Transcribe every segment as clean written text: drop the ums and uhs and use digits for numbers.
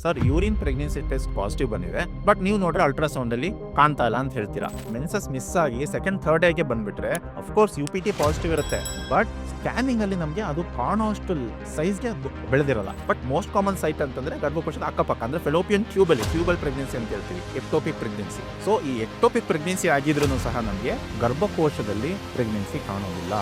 Sir urine pregnancy test positive ಬಂದಿದೆ, but ನೀವು ನೋಡ್ರೆ ಅಲ್ಟ್ರಾಸೌಂಡ್ ಅಲ್ಲಿ ಕಾಣ್ತಾ ಇಲ್ಲ ಅಂತ ಹೇಳ್ತೀರಾ. ಮೆನ್ಸಸ್ ಮಿಸ್ ಆಗಿ ಸೆಕೆಂಡ್ ಥರ್ಡ್ ಡೇಗೆ ಬಂದ್ಬಿಟ್ರೆ ಅಫ್ಕೋರ್ಸ್ UPT ಪಾಸಿಟಿವ್ ಇರುತ್ತೆ, ಬಟ್ ಸ್ಕ್ಯಾನಿಂಗ್ ಅಲ್ಲಿ ನಮಗೆ ಅದು ಕಾಣೋಷ್ಟು ಸೈಜ್ಗೆ ಬೆಳೆದಿರಲ್ಲ. ಬಟ್ ಮೋಸ್ಟ್ ಕಾಮನ್ ಸೈಟ್ ಅಂತಂದ್ರೆ ಗರ್ಭಕೋಶದ ಅಕ್ಕಪಕ್ಕ, ಅಂದ್ರೆ ಫೆಲೋಪಿಯನ್ ಟ್ಯೂಬಲ್ ಪ್ರೆಗ್ನೆನ್ಸಿ ಅಂತ ಹೇಳ್ತೀವಿ, ಎಕ್ಟೋಪಿಕ್ ಪ್ರೆಗ್ನೆನ್ಸಿ. ಸೊ ಈ ಎಕ್ಟೋಪಿಕ್ ಪ್ರೆಗ್ನೆನ್ಸಿ ಆಗಿದ್ರು ಸಹ ನಮಗೆ ಗರ್ಭಕೋಶದಲ್ಲಿ ಪ್ರೆಗ್ನೆನ್ಸಿ ಕಾಣೋದಿಲ್ಲ.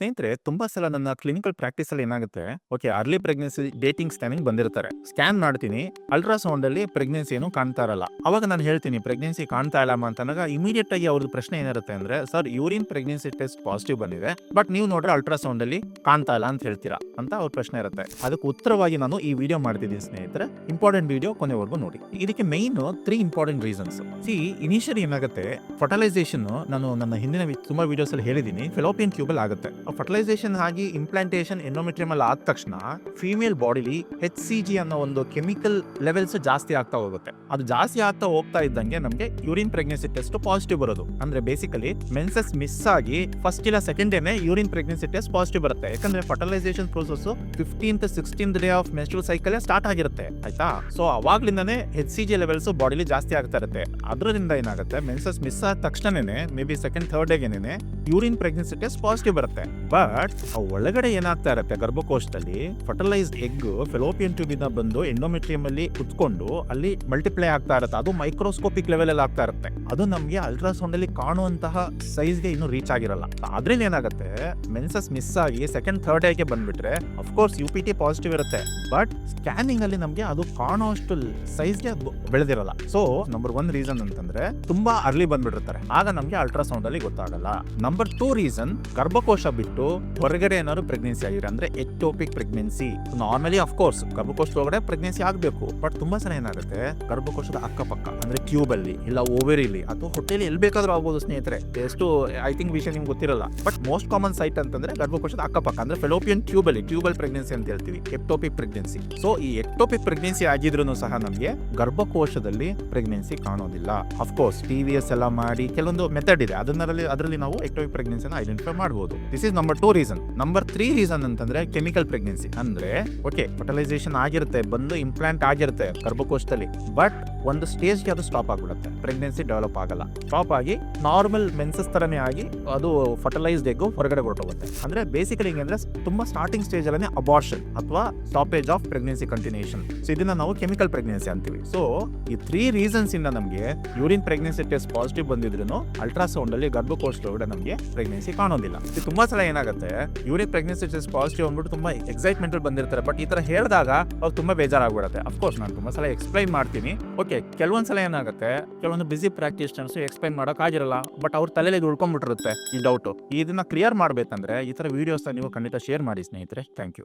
ಸ್ನೇಹಿತರೆ, ತುಂಬಾ ಸಲ ನನ್ನ ಕ್ಲಿನಿಕಲ್ ಪ್ರಾಕ್ಟೀಸ್ ಅಲ್ಲಿ ಏನಾಗುತ್ತೆ, okay early pregnancy dating scanning ಬಂದಿರ್ತಾರೆ, ಸ್ಕ್ಯಾನ್ ಮಾಡ್ತೀನಿ, ಅಲ್ಟ್ರಾಸೌಂಡ್ ಅಲ್ಲಿ ಪ್ರೆಗ್ನೆನ್ಸಿ ಏನು ಕಾಣ್ತಾ ಇರಲ್ಲ. ಅವಾಗ ನಾನು ಹೇಳ್ತೀನಿ ಪ್ರೆಗ್ನೆನ್ಸಿ ಕಾಣ್ತಾ ಇಲ್ಲ ಅಂತಂದಾಗ ಇಮಿಡಿಯೇಟ್ ಆಗಿ ಅವ್ರದ್ದು ಪ್ರಶ್ನೆ ಏನಿರುತ್ತೆ ಅಂದ್ರೆ, sir urine pregnancy test positive ಬಂದಿದೆ, ಬಟ್ ನೀವು ನೋಡ್ರೆ ಅಲ್ಟ್ರಾಸೌಂಡ್ ಅಲ್ಲಿ ಕಾಣ್ತಾ ಇಲ್ಲ ಅಂತ ಹೇಳ್ತೀರಾ ಅಂತ ಅವ್ರ ಪ್ರಶ್ನೆ ಇರುತ್ತೆ. ಅದಕ್ಕೆ ಉತ್ತರವಾಗಿ ನಾನು ಈ ವಿಡಿಯೋ ಮಾಡ್ತಿದ್ದೀನಿ ಸ್ನೇಹಿತರೆ, ಇಂಪಾರ್ಟೆಂಟ್ ವಿಡಿಯೋ ಕೊನೆವರೆಗೂ ನೋಡಿ. ಇದಕ್ಕೆ ಮೈನ್ 3 ಇಂಪಾರ್ಟೆಂಟ್ ರೀಸನ್ಸ್. ಇನಿಷಿಯಲಿ ಏನಾಗುತ್ತೆ, ಫರ್ಟಿಲೈಸೇಷನ್ ನಾನು ನನ್ನ ಹಿಂದಿನ ತುಂಬಾ ವಿಡಿಯೋಸ್ ಅಲ್ಲಿ ಹೇಳಿದೀನಿ, ಫೆಲೋಪಿಯನ್ ಟ್ಯೂಬಲ್ ಆಗುತ್ತೆ. ಫರ್ಟಿಲೈಸೇಷನ್ ಆಗಿ ಇಂಪ್ಲಾಂಟೇಷನ್ ಎಂಡೋಮೆಟ್ರಿಯಂ ಆದ ತಕ್ಷಣ ಫೀಮೇಲ್ ಬಾಡಿಲಿ HCG ಅನ್ನೋ ಒಂದು ಕೆಮಿಕಲ್ ಲೆವೆಲ್ಸ್ ಜಾಸ್ತಿ ಆಗ್ತಾ ಹೋಗುತ್ತೆ. ಅದು ಜಾಸ್ತಿ ಆಗ್ತಾ ಹೋಗ್ತಾ ಇದ್ದಂಗೆ ನಮಗೆ ಯೂರಿನ್ ಪ್ರೆಗ್ನೆನ್ಸಿ ಟೆಸ್ಟ್ ಪಾಸಿಟಿವ್ ಬರೋದು. ಅಂದ್ರೆ ಬೇಸಿಕಲಿ ಮೆನ್ಸಸ್ ಮಿಸ್ ಆಗಿ ಫಸ್ಟ್ ಇಲ್ಲ ಸೆಕೆಂಡ್ ಡೇನೆ ಯೂರಿನ್ ಪ್ರೆಗ್ನೆನ್ಸಿ ಟೆಸ್ಟ್ ಪಾಸಿಟಿವ್ ಬರುತ್ತೆ. ಯಾಕಂದ್ರೆ fertilisation process 15th 16th day of menstrual cycle start ಆಗಿರುತ್ತೆ, ಆಯ್ತಾ. ಸೊ ಅವಾಗ್ಲಿಂದಾನೆ HCG ಲೆವೆಲ್ಸ್ ಬಾಡಿಲಿ ಜಾಸ್ತಿ ಆಗ್ತಾ ಇರುತ್ತೆ. ಅದರಿಂದ ಏನಾಗುತ್ತೆ, ಮೆನ್ಸಸ್ ಮಿಸ್ ಆದ ತಕ್ಷಣನೇ ಮೇ ಬಿ ಸೆಕೆಂಡ್ ಥರ್ಡ್ ಡೇಗೆನೆ ಯೂರಿನ್ ಪ್ರೆಗ್ನೆನ್ಸಿ ಟೆಸ್ಟ್ ಪಾಸಿಟಿವ್ ಬರುತ್ತೆ. ಬಟ್ ಒಳಗಡೆ ಏನಾಗ್ತಾ ಇರುತ್ತೆ, ಗರ್ಭಕೋಶದಲ್ಲಿ ಫರ್ಟಿಲೈಸ್ಡ್ ಎಗ್ ಫೆಲೋಪಿಯನ್ ಟ್ಯೂಬ್ ಇಂದ ಬಂದು ಎಂಡೋಮೆಟ್ರಿಯಂ ಅಲ್ಲಿ ಕುತ್ಕೊಂಡು ಅಲ್ಲಿ ಮಲ್ಟಿಪ್ಲೈ ಆಗ್ತಾ ಇರುತ್ತೆ. ಅದು ಮೈಕ್ರೋಸ್ಕೋಪಿಕ್ ಲೆವೆಲ್ ಅಲ್ಲಿ ಆಗ್ತಾ ಇರುತ್ತೆ. ಅದು ನಮಗೆ ಅಲ್ಟ್ರಾಸೌಂಡ್ ಅಲ್ಲಿ ಕಾಣುವಂತಹ ಸೈಜ್ಗೆ ಇನ್ನು ರೀಚ್ ಆಗಿರಲ್ಲ. ಅದ್ರಲ್ಲಿ ಏನಾಗುತ್ತೆ, ಮೆನ್ಸಸ್ ಮಿಸ್ ಆಗಿ ಸೆಕೆಂಡ್ ಥರ್ಡ್ ಡೇಗೆ ಬಂದ್ಬಿಟ್ರೆ ಅಫ್ಕೋರ್ಸ್ UPT ಪಾಸಿಟಿವ್ ಇರುತ್ತೆ, ಬಟ್ ಸ್ಕ್ಯಾನಿಂಗ್ ಅಲ್ಲಿ ನಮಗೆ ಅದು ಕಾಣೋಷ್ಟು ಸೈಜ್ಗೆ ಬೆಳೆದಿರಲ್ಲ. ಸೊ ನಂಬರ್ 1 ರೀಸನ್ ಅಂತಂದ್ರೆ ತುಂಬಾ ಅರ್ಲಿ ಬಂದ್ಬಿಟ್ಟಿರ್ತಾರೆ, ಆಗ ನಮಗೆ ಅಲ್ಟ್ರಾಸೌಂಡ್ ಅಲ್ಲಿ ಗೊತ್ತಾಗಲ್ಲ. ನಂಬರ್ 2 ರೀಸನ್, ಗರ್ಭಕೋಶ ಬಿಟ್ಟು ಹೊರಗಡೆ ಏನಾದ್ರು ಪ್ರೆಗ್ನೆನ್ಸಿ ಆಗಿದ್ರೆ ಅಂದ್ರೆ ಎಕ್ಟೋಪಿಕ್ ಪ್ರೆಗ್ನೆನ್ಸಿ. ನಾರ್ಮಲಿ ಅಫ್ಕೋರ್ಸ್ ಗರ್ಭಕೋಶದ ಒಳಗಡೆ ಪ್ರೆಗ್ನೆನ್ಸಿ ಆಗಬೇಕು, ಬಟ್ ತುಂಬಾ ಸಲ ಏನಾಗುತ್ತೆ, ಗರ್ಭಕೋಶದ ಅಕ್ಕಪಕ್ಕ ಅಂದ್ರೆ ಟ್ಯೂಬ್ ಅಲ್ಲಿ ಇಲ್ಲ ಓವೆರಿಲಿ ಅಥವಾ ಹೊಟ್ಟೆಲಿ ಎಲ್ಲಿ ಬೇಕಾದ್ರೂ ಆಗ್ಬೋದು ಸ್ನೇಹಿತರೆ. ಎಷ್ಟು ಐ ಥಿಂಕ್ ವಿಷಯ ನಿಮ್ಗೆ ಗೊತ್ತಿರಲ್ಲ, ಬಟ್ ಮೋಸ್ಟ್ ಕಾಮನ್ ಸೈಟ್ ಅಂತಂದ್ರೆ ಗರ್ಭಕೋಶದ ಅಕ್ಕಪಕ್ಕ ಅಂದ್ರೆ ಫೆಲೋಪಿಯನ್ ಟ್ಯೂಬಲ್ ಪ್ರೆಗ್ನೆನ್ಸಿ ಅಂತ ಹೇಳ್ತೀವಿ, ಎಕ್ಟೋಪಿಕ್ ಪ್ರೆಗ್ನೆನ್ಸಿ. ಸೊ ಈ ಎಕ್ಟೋಪಿಕ್ ಪ್ರೆಗ್ನೆನ್ಸಿ ಆಗಿದ್ರು ಸಹ ನಮಗೆ ಗರ್ಭಕೋಶದಲ್ಲಿ ಪ್ರೆಗ್ನೆನ್ಸಿ ಕಾಣೋದಿಲ್ಲ. ಅಫ್ಕೋರ್ಸ್ TVS ಎಲ್ಲ ಮಾಡಿ ಕೆಲವೊಂದು ಮೆಥಡ್ ಇದೆ, ಅದರಲ್ಲಿ ನಾವು ಎಕ್ಟೋಪಿಕ್ ಪ್ರೆಗ್ನೆನ್ಸಿನ ಐಡೆಂಟಿಫೈ ಮಾಡಬಹುದು. This is number 2 reason. Number 3 reason ಅಂತಂದ್ರೆ ಕೆಮಿಕಲ್ ಪ್ರೆಗ್ನೆನ್ಸಿ. ಅಂದ್ರೆ ಓಕೆ ಫರ್ಟಿಲೈಸೇಷನ್ ಆಗಿರುತ್ತೆ, ಬಂದು ಇಂಪ್ಲಾಂಟ್ ಆಗಿರುತ್ತೆ ಗರ್ಭಕೋಶದಲ್ಲಿ, ಬಟ್ ಒಂದು ಸ್ಟೇಜ್ಗೆ ಅದು ಸ್ಟಾಪ್ ಆಗ್ಬಿಡುತ್ತೆ, ಪ್ರೆಗ್ನೆನ್ಸಿ ಡೆವಲಪ್ ಆಗಲ್ಲ. ಸ್ಟಾಪ್ ಆಗಿ ನಾರ್ಮಲ್ ಮೆನ್ಸಸ್ ತರನೇ ಆಗಿ ಅದು ಫರ್ಟಿಲೈಸ್ಡ್ ಎಗ್ ಹೊರಗಡೆ ಹೊರಟೋಗುತ್ತೆ. ಅಂದ್ರೆ ಬೇಸಿಕಲಿ ಅಂದ್ರೆ ತುಂಬಾ ಸ್ಟಾರ್ಟಿಂಗ್ ಸ್ಟೇಜ್ ಅಲ್ಲೇ ಅಬಾರ್ಷನ್ ಅಥವಾ stoppage of pregnancy continuation. So ಇದನ್ನ ನಾವು ಕೆಮಿಕಲ್ ಪ್ರೆಗ್ನೆನ್ಸಿ ಅಂತೀವಿ. ಸೊ ಈ 3 ರೀಸನ್ಸ್ ಇಂದ ನಮಗೆ ಯೂರಿನ್ ಪ್ರೆಗ್ನೆನ್ಸಿ ಟೆಸ್ಟ್ ಪಾಸಿಟಿವ್ ಬಂದಿದ್ರು ಅಲ್ಟ್ರಾಸೌಂಡ್ ಅಲ್ಲಿ ಗರ್ಭಕೋಶದೊಳಗಡೆ ನಮಗೆ ಪ್ರೆಗ್ನೆನ್ಸಿ ಕಾಣೋದಿಲ್ಲ. ತುಂಬಾ ಸಲ ಏನಾಗುತ್ತೆ, ಯೂರಿನ್ ಪ್ರೆಗ್ನೆನ್ಸಿ ಟೆಸ್ಟ್ ಪಾಸಿಟಿವ್ ಅಂದ್ಬಿಟ್ಟು ತುಂಬಾ ಎಕ್ಸೈಟ್ಮೆಂಟ್ ಬಂದಿರ್ತಾರೆ, ಬಟ್ ಈ ತರ ಹೇಳಿದಾಗ ಅವ್ರು ತುಂಬಾ ಬೇಜಾರಾಗ್ಬಿಡುತ್ತೆ. ಅಫ್ಕೋರ್ಸ್ ನಾನು ತುಂಬಾ ಸಲ ಎಕ್ಸ್ಪ್ಲೈನ್ ಮಾಡ್ತೀನಿ. ಓಕೆ ಕೆಲವೊಂದ್ಸಲ ಏನಾಗುತ್ತೆ, ಕೆಲವೊಂದು ಬಿಸಿ ಪ್ರಾಕ್ಟೀಷನರ್ಸ್ ಎಕ್ಸ್ಪ್ಲೈನ್ ಮಾಡಕ್ ಆಗಿರಲ್ಲ, ಬಟ್ ಅವ್ರ ತಲೆಯಲ್ಲಿ ಉಳ್ಕೊಂಡ್ಬಿಟ್ಟಿರುತ್ತೆ ಈ ಡೌಟ್. ಇದನ್ನ ಕ್ಲಿಯರ್ ಮಾಡ್ಬೇಕಂದ್ರೆ ಈ ತರ ವಿಡಿಯೋಸ್ ನೀವು ಖಂಡಿತ ಶೇರ್ ಮಾಡಿ ಸ್ನೇಹಿತರೆ. Thank you.